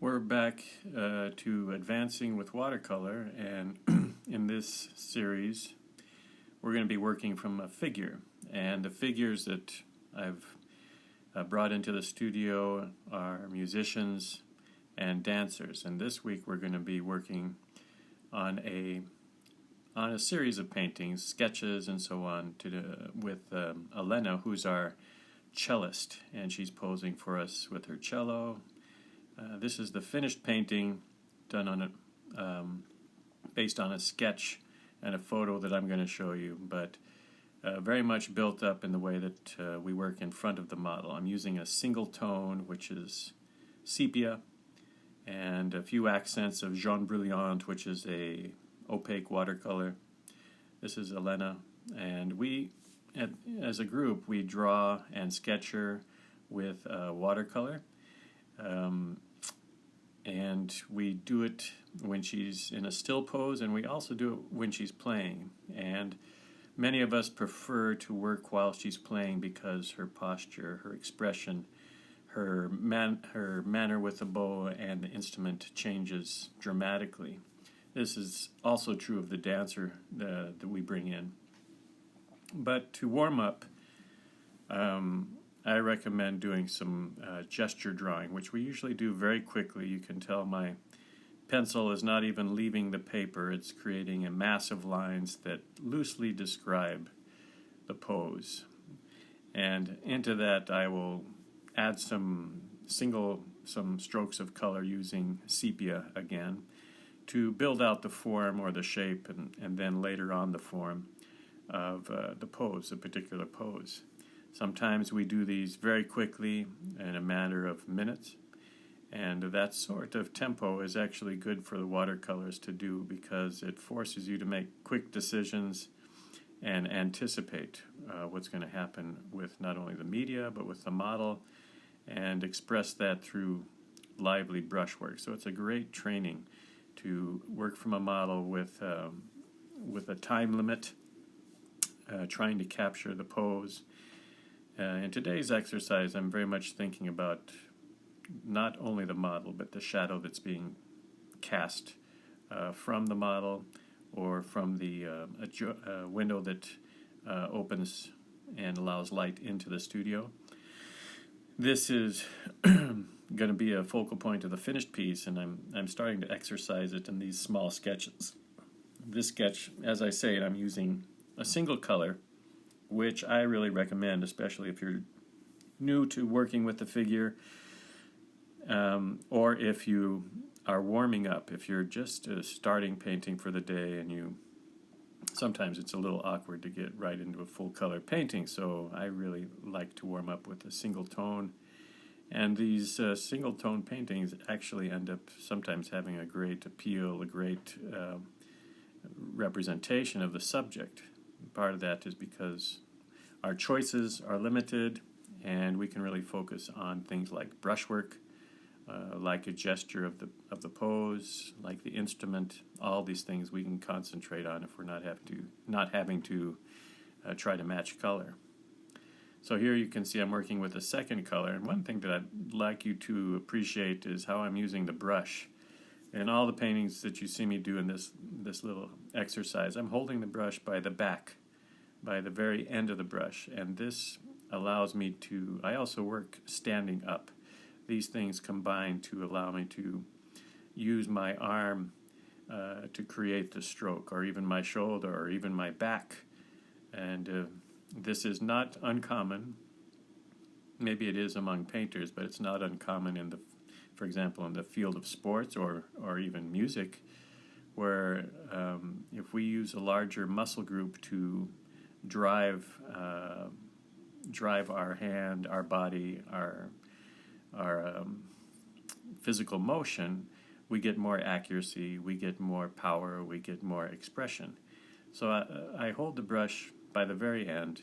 We're back to advancing with watercolor, and in this series we're going to be working from a figure, and the figures that I've brought into the studio are musicians and dancers, and this week we're going to be working on a series of paintings, sketches and so on with Elena, who's our cellist, and she's posing for us with her cello. This is the finished painting done on based on a sketch and a photo that I'm going to show you, but very much built up in the way that we work in front of the model. I'm using a single tone, which is sepia, and a few accents of jaune brilliant, which is a opaque watercolor. This is Elena, and we, as a group, we draw and sketch her with watercolor. And we do it when she's in a still pose, and we also do it when she's playing. And many of us prefer to work while she's playing because her posture, her expression, her manner with the bow and the instrument changes dramatically. This is also true of the dancer that we bring in. But to warm up, I recommend doing some gesture drawing, which we usually do very quickly. You can tell my pencil is not even leaving the paper. It's creating a massive lines that loosely describe the pose. And into that I will add some strokes of color using sepia again to build out the form or the shape, and then later on the form of the pose, a particular pose. Sometimes we do these very quickly in a matter of minutes, and that sort of tempo is actually good for the watercolors to do because it forces you to make quick decisions and anticipate what's going to happen with not only the media but with the model, and express that through lively brushwork. So it's a great training to work from a model with a time limit, trying to capture the pose. In today's exercise, I'm very much thinking about not only the model, but the shadow that's being cast from the model or from the window that opens and allows light into the studio. This is going to be a focal point of the finished piece, and I'm starting to exercise it in these small sketches. This sketch, as I say, I'm using a single color, which I really recommend, especially if you're new to working with the figure, or if you are warming up. If you're just starting painting for the day, and sometimes it's a little awkward to get right into a full color painting, so I really like to warm up with a single tone. And these single tone paintings actually end up sometimes having a great appeal, a great representation of the subject. Part of that is because our choices are limited, and we can really focus on things like brushwork, like a gesture of the pose, like the instrument. All these things we can concentrate on if we're not having to try to match color. So here you can see I'm working with a second color, and one thing that I'd like you to appreciate is how I'm using the brush. In all the paintings that you see me do in this little exercise, I'm holding the brush by the back, by the very end of the brush, and this allows me to, I also work standing up. These things combine to allow me to use my arm to create the stroke, or even my shoulder, or even my back. And this is not uncommon. Maybe it is among painters, but it's not uncommon for example, in the field of sports or even music, where if we use a larger muscle group to drive our hand, our body, our physical motion, we get more accuracy, we get more power, we get more expression. So I hold the brush by the very end,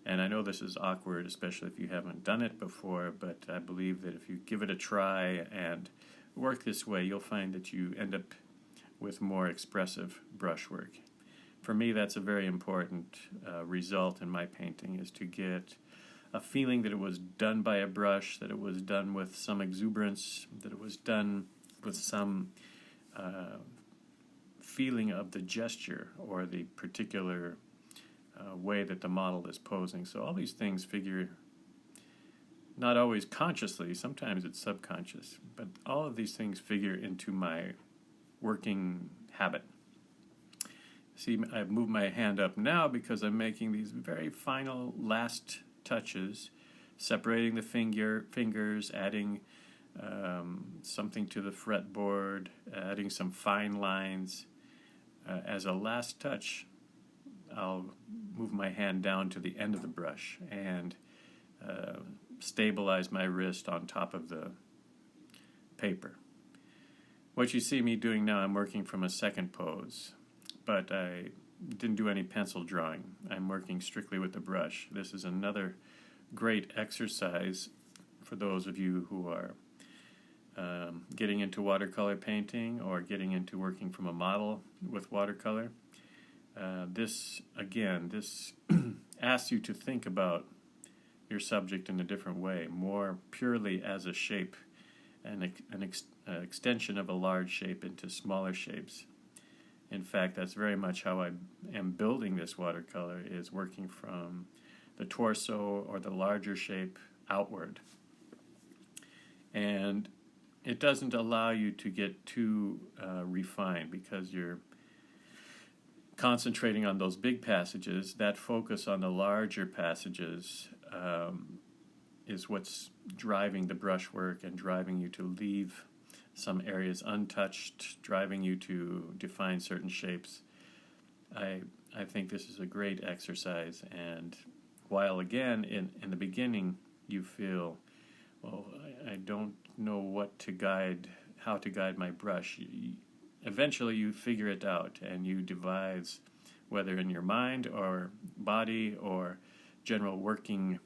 and I know this is awkward, especially if you haven't done it before, but I believe that if you give it a try and work this way, you'll find that you end up with more expressive brushwork. For me, that's a very important result in my painting, is to get a feeling that it was done by a brush, that it was done with some exuberance, that it was done with some feeling of the gesture or the particular way that the model is posing. So all these things figure, not always consciously, sometimes it's subconscious, but all of these things figure into my working habit. See, I've moved my hand up now because I'm making these very final last touches, separating the fingers, adding something to the fretboard, adding some fine lines. As a last touch, I'll move my hand down to the end of the brush and stabilize my wrist on top of the paper. What you see me doing now, I'm working from a second pose, but I didn't do any pencil drawing. I'm working strictly with the brush. This is another great exercise for those of you who are getting into watercolor painting or getting into working from a model with watercolor. This asks you to think about your subject in a different way, more purely as a shape, an extension of a large shape into smaller shapes. In fact, that's very much how I am building this watercolor, is working from the torso or the larger shape outward. And it doesn't allow you to get too refined because you're concentrating on those big passages. That focus on the larger passages is what's driving the brushwork and driving you to leave some areas untouched, driving you to define certain shapes. I think this is a great exercise, and while again in the beginning you feel, well, I don't know how to guide my brush, eventually you figure it out and you devise, whether in your mind or body or general working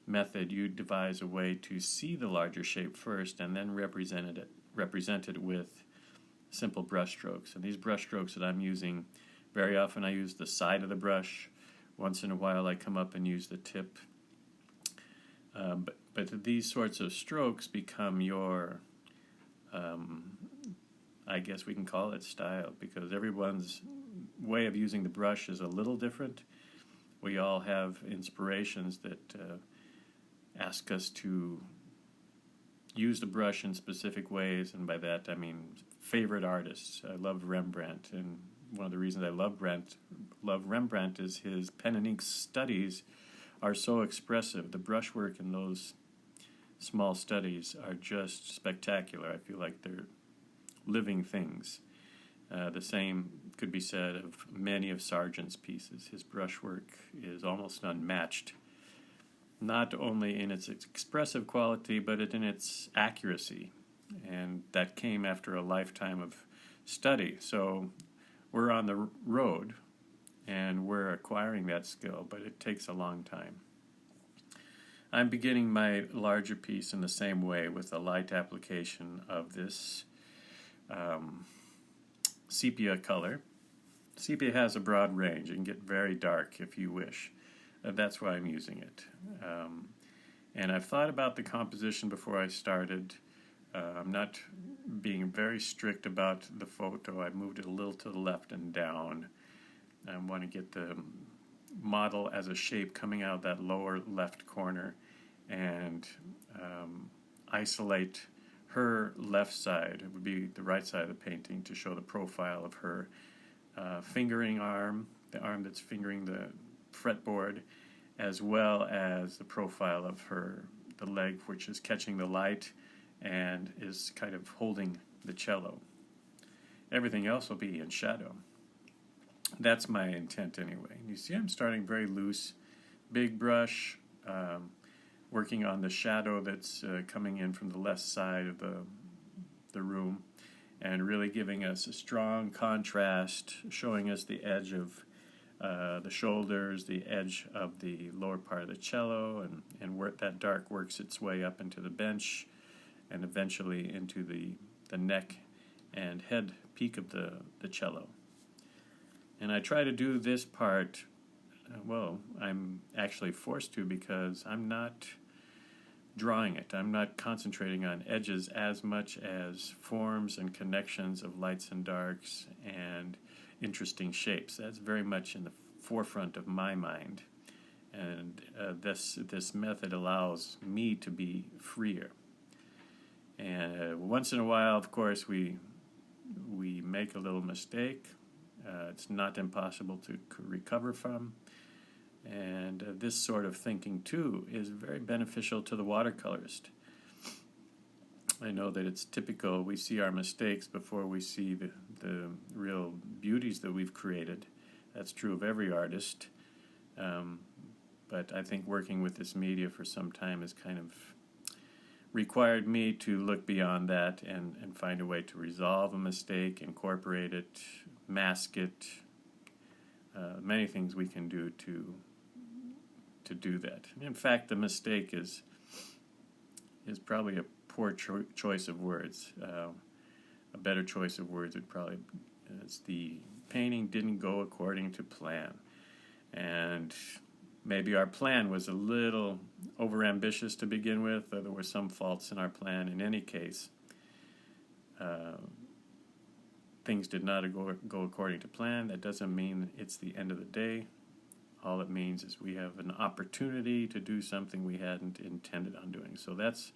method, you devise a way to see the larger shape first and then represent it with simple brush strokes. And these brush strokes that I'm using, very often I use the side of the brush. Once in a while I come up and use the tip. But these sorts of strokes become your, I guess we can call it style, because everyone's way of using the brush is a little different. We all have inspirations that ask us to use the brush in specific ways, and by that I mean favorite artists. I love Rembrandt, and one of the reasons I love Rembrandt is his pen and ink studies are so expressive. The brushwork in those small studies are just spectacular. I feel like they're living things. The same could be said of many of Sargent's pieces. His brushwork is almost unmatched, not only in its expressive quality, but in its accuracy. And that came after a lifetime of study. So we're on the road, and we're acquiring that skill, but it takes a long time. I'm beginning my larger piece in the same way with a light application of this sepia color. Sepia has a broad range. You can get very dark if you wish. That's why I'm using it. And I've thought about the composition before I started. I'm not being very strict about the photo. I moved it a little to the left and down. I want to get the model as a shape coming out of that lower left corner and isolate her left side. It would be the right side of the painting to show the profile of her fingering arm, the arm that's fingering the fretboard, as well as the profile of the leg which is catching the light and is kind of holding the cello. Everything else will be in shadow. That's my intent anyway. You see I'm starting very loose, big brush, working on the shadow that's coming in from the left side of the room, and really giving us a strong contrast, showing us the edge of the shoulders, the edge of the lower part of the cello, and where that dark works its way up into the bench and eventually into the neck and head peak of the cello. And I try to do this part well, I'm actually forced to because I'm not drawing it. I'm not concentrating on edges as much as forms and connections of lights and darks and interesting shapes. That's very much in the forefront of my mind. And this method allows me to be freer. And once in a while, of course, we make a little mistake. It's not impossible to recover from. And this sort of thinking, too, is very beneficial to the watercolorist. I know that it's typical. We see our mistakes before we see the real beauties that we've created. That's true of every artist. But I think working with this media for some time has kind of required me to look beyond that and find a way to resolve a mistake, incorporate it, mask it. Many things we can do to do that. In fact, the mistake is probably a poor choice of words. A better choice of words would probably is the painting didn't go according to plan, and maybe our plan was a little overambitious to begin with, or there were some faults in our plan. In any case, things did not go according to plan. That doesn't mean it's the end of the day. All it means is we have an opportunity to do something we hadn't intended on doing. So that's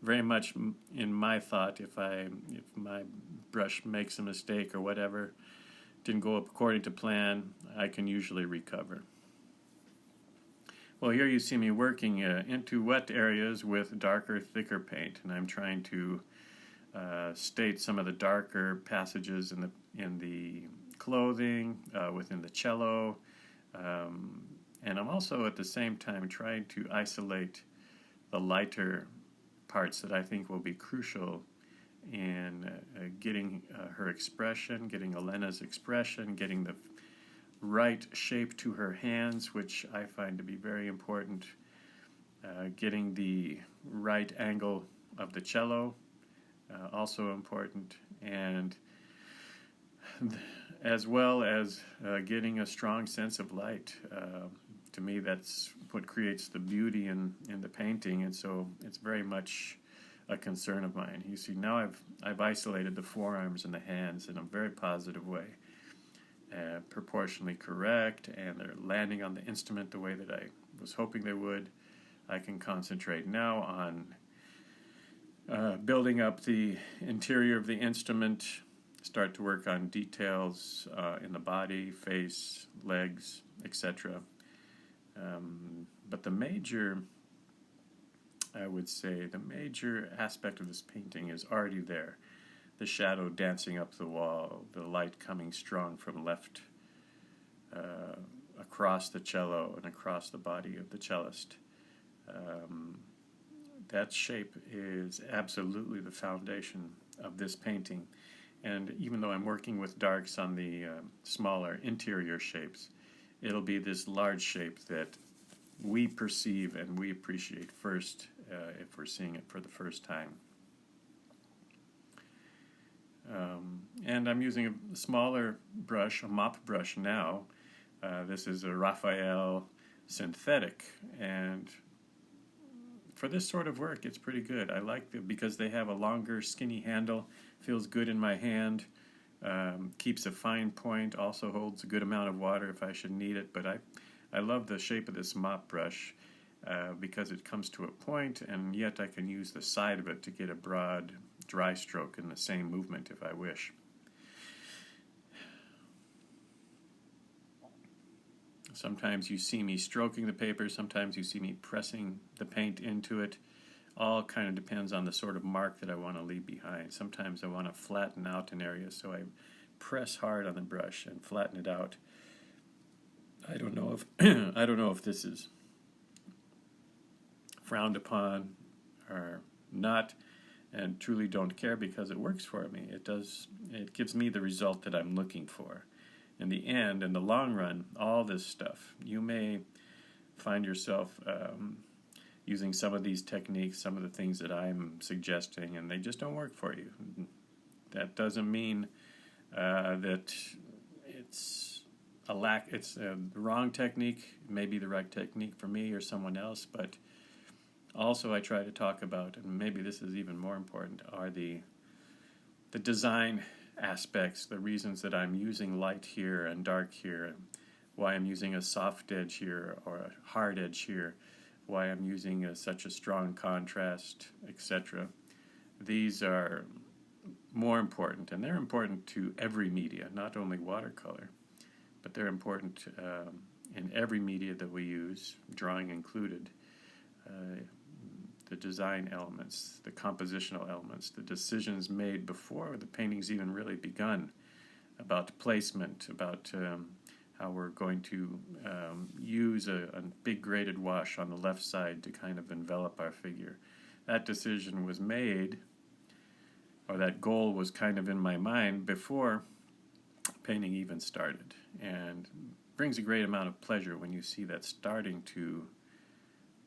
very much in my thought. If my brush makes a mistake or whatever, didn't go according to plan, I can usually recover. Well, here you see me working into wet areas with darker, thicker paint, and I'm trying to state some of the darker passages in the clothing, within the cello. And I'm also at the same time trying to isolate the lighter parts that I think will be crucial in getting her expression, getting Elena's expression, getting the right shape to her hands, which I find to be very important, getting the right angle of the cello, also important, and as well as getting a strong sense of light. To me, that's what creates the beauty in the painting, and so it's very much a concern of mine. You see, now I've isolated the forearms and the hands in a very positive way, proportionally correct, and they're landing on the instrument the way that I was hoping they would. I can concentrate now on building up the interior of the instrument, start to work on details in the body, face, legs, etc. But the major aspect of this painting is already there. The shadow dancing up the wall, the light coming strong from left across the cello and across the body of the cellist. That shape is absolutely the foundation of this painting. And even though I'm working with darks on the smaller interior shapes, it'll be this large shape that we perceive and we appreciate first if we're seeing it for the first time. And I'm using a smaller brush, a mop brush now. This is a Raphael synthetic, and for this sort of work it's pretty good. I like it because they have a longer skinny handle, feels good in my hand, keeps a fine point, also holds a good amount of water if I should need it, but I love the shape of this mop brush because it comes to a point, and yet I can use the side of it to get a broad dry stroke in the same movement if I wish. Sometimes you see me stroking the paper, sometimes you see me pressing the paint into it. All kind of depends on the sort of mark that I want to leave behind. Sometimes I want to flatten out an area, so I press hard on the brush and flatten it out. I don't know if this is frowned upon or not, and truly don't care because it works for me. It gives me the result that I'm looking for. In the end, in the long run, all this stuff, you may find yourself using some of these techniques, some of the things that I'm suggesting, and they just don't work for you. That doesn't mean that it's it's the wrong technique, maybe the right technique for me or someone else, but also I try to talk about, and maybe this is even more important, are the design aspects, the reasons that I'm using light here and dark here, why I'm using a soft edge here or a hard edge here, why I'm using such a strong contrast, etc. These are more important, and they're important to every media, not only watercolor, but they're important in every media that we use, drawing included. The design elements, the compositional elements, the decisions made before the painting's even really begun about placement, about how we're going to use a big graded wash on the left side to kind of envelop our figure. That decision was made, or that goal was kind of in my mind before painting even started, and brings a great amount of pleasure when you see that starting to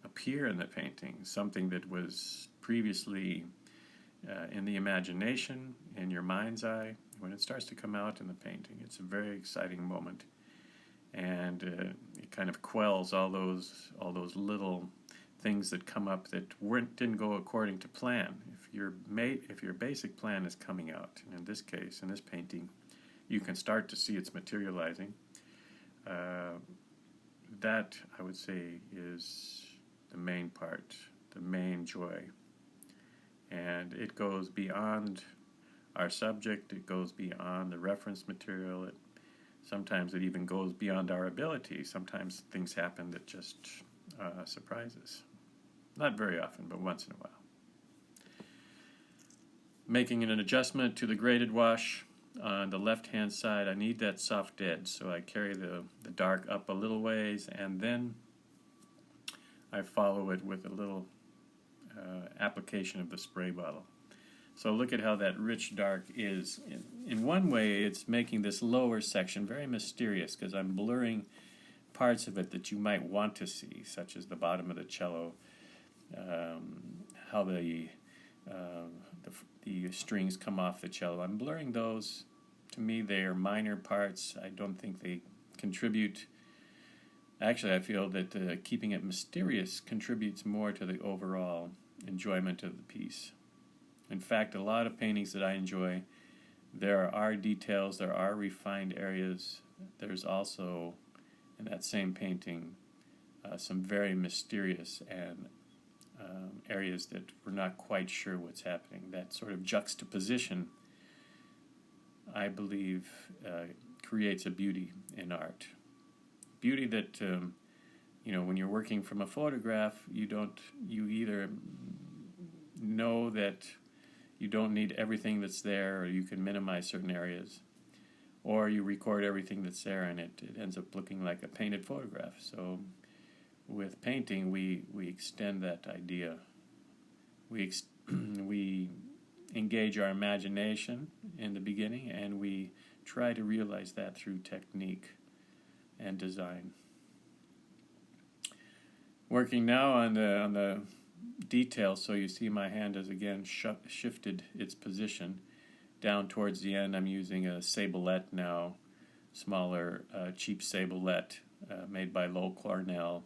appear in the painting, something that was previously in the imagination, in your mind's eye. When it starts to come out in the painting, it's a very exciting moment, and it kind of quells all those little things that come up that didn't go according to plan. If your basic plan is coming out, and in this case, in this painting, you can start to see it's materializing. That, I would say, is the main part, the main joy. And it goes beyond our subject, it goes beyond the reference material, sometimes it even goes beyond our ability. Sometimes things happen that just surprise us. Not very often, but once in a while. Making an adjustment to the graded wash on the left-hand side, I need that soft edge, so I carry the dark up a little ways, and then I follow it with a little application of the spray bottle. So look at how that rich dark is. In one way, it's making this lower section very mysterious, because I'm blurring parts of it that you might want to see, such as the bottom of the cello, how the strings come off the cello. I'm blurring those. To me, they are minor parts. I don't think they contribute. Actually, I feel that keeping it mysterious contributes more to the overall enjoyment of the piece. In fact, a lot of paintings that I enjoy, there are details, there are refined areas. There's also, in that same painting, some very mysterious and areas that we're not quite sure what's happening. That sort of juxtaposition, I believe, creates a beauty in art. Beauty that, when you're working from a photograph, you either know that you don't need everything that's there, or you can minimize certain areas, or you record everything that's there and it ends up looking like a painted photograph. So with painting, we extend that idea. We engage our imagination in the beginning, and we try to realize that through technique and design. Working now on the details, so you see my hand has again shifted its position down towards the end. I'm using a sablette now, smaller, cheap sablette made by Low Cornell.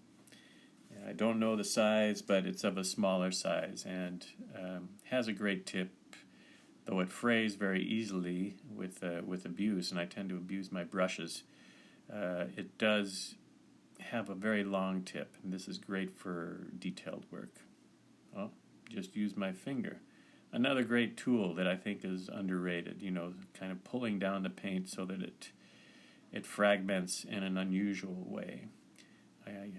I don't know the size, but it's of a smaller size, and has a great tip, though it frays very easily with abuse, and I tend to abuse my brushes. It does have a very long tip, and this is great for detailed work. Well, just use my finger. Another great tool that I think is underrated, kind of pulling down the paint so that it fragments in an unusual way.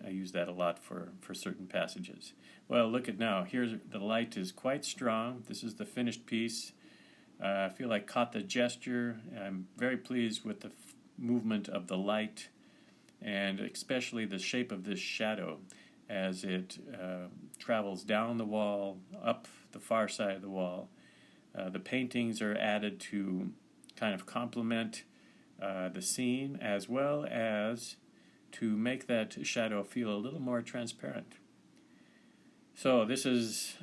I use that a lot for certain passages. Well, look at now. Here's the light is quite strong. This is the finished piece. I feel I caught the gesture. I'm very pleased with the movement of the light, and especially the shape of this shadow as it travels down the wall, up the far side of the wall. The paintings are added to kind of complement the scene, as well as to make that shadow feel a little more transparent. So this is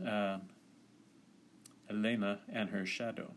Elena and her shadow.